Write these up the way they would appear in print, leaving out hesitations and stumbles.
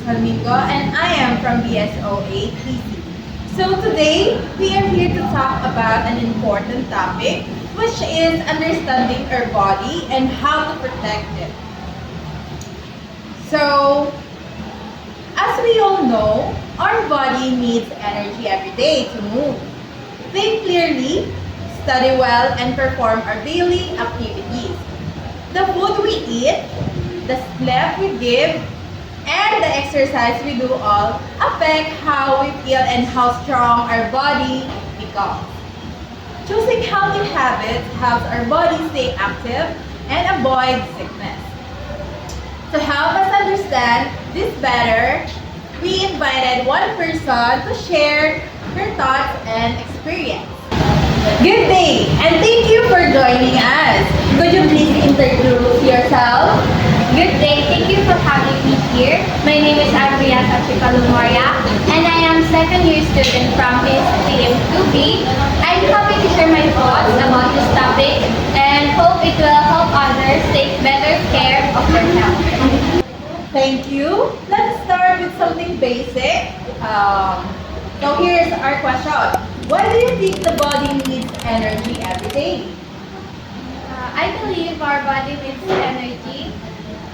Salmingo and I am from BSOA TC. So today, we are here to talk about an important topic, which is understanding our body and how to protect it. So, as we all know, our body needs energy every day to move, think clearly, study well, and perform our daily activities. The food we eat, the sleep we give, and the exercise we do all affect how we feel and how strong our body becomes. Choosing healthy habits helps our body stay active and avoid sickness. To help us understand this better, we invited one person to share her thoughts and experience. Good day, and thank you for joining us. Could you please introduce yourself? Good day. Thank you for having me here. My name is Andrea Sachipalumoria, and I am second year student from STM 2B. I'm happy to share my thoughts about this topic and hope it will help others take better care of their health. Thank you. Let's start with something basic. So here's our question. Why do you think the body needs energy every day? I believe our body needs energy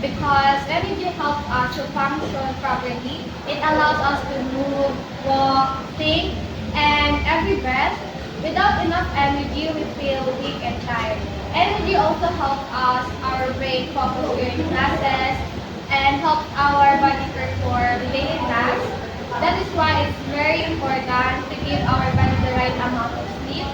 because energy helps us to function properly. It allows us to move, walk, think, and every breath. Without enough energy, we feel weak and tired. Energy also helps us, our brain focus during classes, and helps our body perform daily tasks. That is why it's very important to give our body the right amount of sleep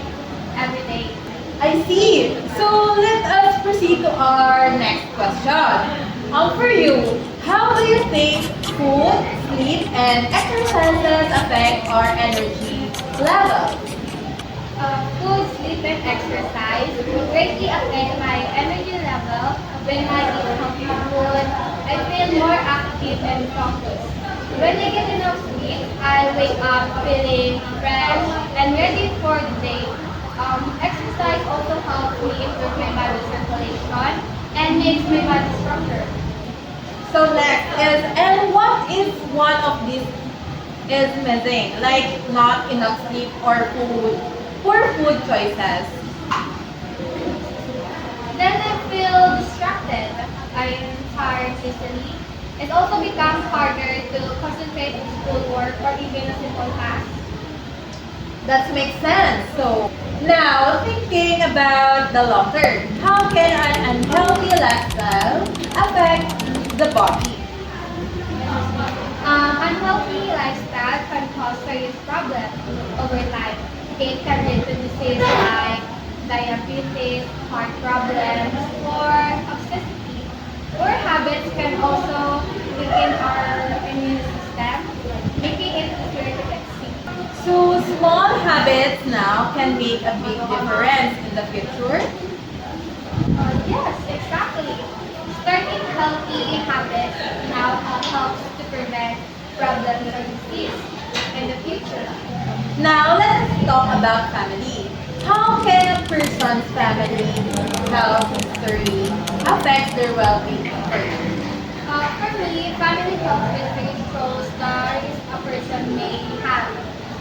every day. I see. So let us proceed to our next question. For you, how do you think food, sleep, and exercises affect our energy level? Food, sleep, and exercise greatly affect my energy level. When I eat healthy food, I feel more active and focused. When I get enough sleep, I wake up feeling fresh and ready for the day. Exercise also helps me improve my body circulation and makes my body stronger. So next is, and what is one of these is missing? Like not enough sleep or food, poor food choices. Then I feel distracted. I am tired easily. It also becomes harder to concentrate in schoolwork or even a simple task. That makes sense. So now thinking about the long term, how can an unhealthy lifestyle affect the body? Unhealthy lifestyle can cause serious problems over time. It can lead to disease like diabetes, heart problems, or obesity. Poor habits can also weaken our immune system, making it easier to get sick. So small habits now can make a big difference in the future. Yes, exactly. Starting healthy habits now helps to prevent problems or disease in the future. Now let's talk about family. How can a person's family health history affect their well-being further? For me, family health history shows the risk a person may have.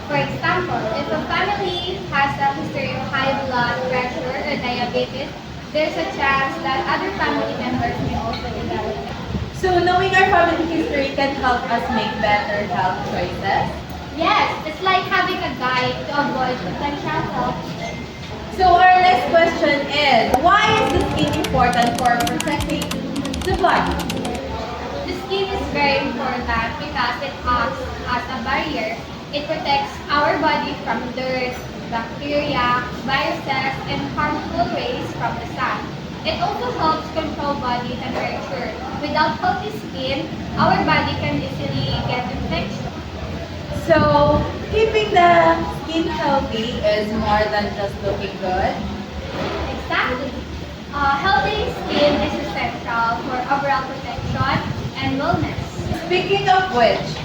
For example, if a family has a history of high blood pressure or diabetes, there's a chance that other family members may also develop it. So knowing our family history can help us make better health choices. Yes, it's like having a guide to avoid potential health issues. So our next question is, why is the skin important for protecting the body? The skin is very important because it acts as a barrier. It protects our body from dirt, bacteria, viruses, and harmful rays from the sun. It also helps control body temperature. Without healthy skin, our body can easily get infection. So keeping the skin healthy is more than just looking good. Exactly. Healthy skin is essential for overall protection and wellness. Speaking of which,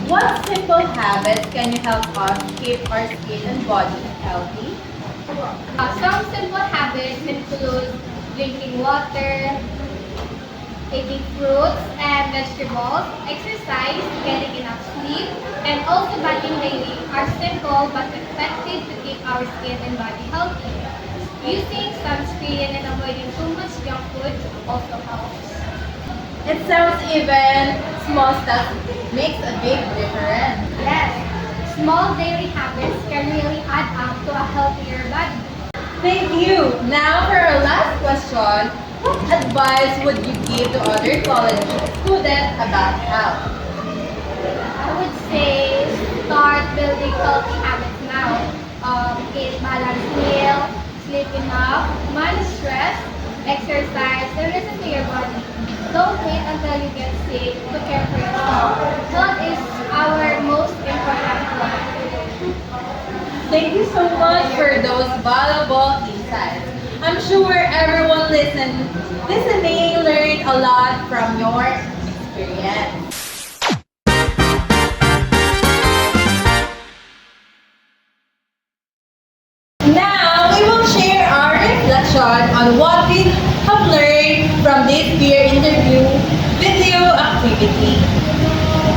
what simple habits can you help us keep our skin and body healthy? Some simple habits include drinking water, eating fruits and vegetables, exercise, getting enough sleep, and also bathing daily are simple but effective to keep our skin and body healthy. Using sunscreen and avoiding too much junk food also helps. It sounds even small stuff makes a big difference. Yes, small daily habits can really add up to a healthier body. Thank you. Now for our last question. What advice would you give to other college students about health? I would say start building healthy habits now. Eat balanced meal, sleep enough, manage stress, exercise, and listen to your body. Don't wait until you get sick to care for yourself. Health is our most important wealth. Thank you so much for those valuable insights. I'm sure everyone listening learned a lot from your experience. Now, we will share our reflection on what we have learned from this peer interview video activity.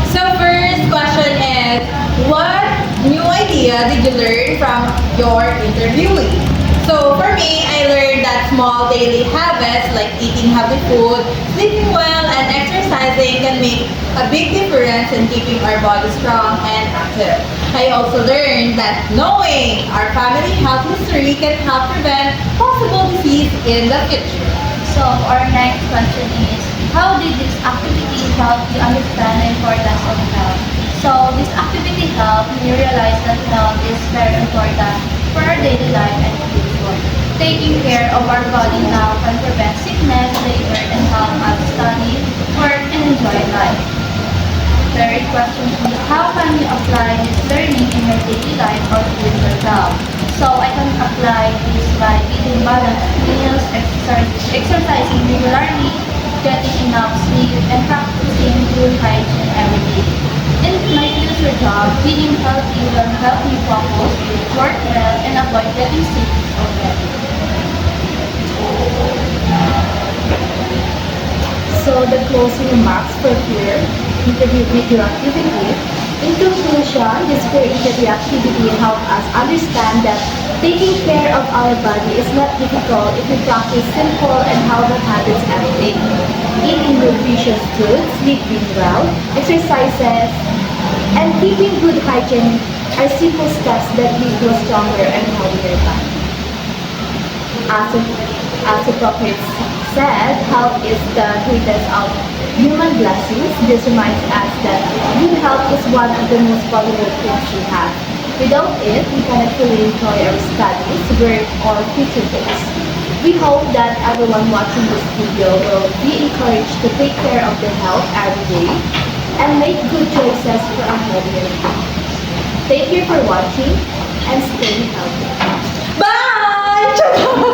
So first question is, what new idea did you learn from your interviewee? So for me, I learned that small daily habits like eating healthy food, sleeping well, and exercising can make a big difference in keeping our body strong and active. I also learned that knowing our family health history can help prevent possible disease in the future. So our next question is, how did this activity help you understand the importance of health? So this activity helped me realize that health is very important for our daily life and future. Taking care of our body now can prevent sickness later and help us study, work, and enjoy life. Third question is, how can you apply this learning in your daily life or future job? So I can apply this by eating balanced meals, exercising regularly, getting enough sleep, and practicing good hygiene every day. In my future job, being healthy will help me focus, work well, and avoid getting sick already. So the closing remarks for peer interview video activity. In conclusion, this peer interview activity helps us understand that taking care of our body is not difficult if we practice simple and healthy habits every day. Eating nutritious food, sleeping well, exercises, and keeping good hygiene are simple steps that lead to a stronger and healthier body. As the prophet said, health is the greatest of human blessings. This reminds us that good health is one of the most valuable things we have. Without it, we cannot fully enjoy our studies, work, or future goals. We hope that everyone watching this video will be encouraged to take care of their health every day and make good choices for a healthier life. Thank you for watching and stay healthy. Bye!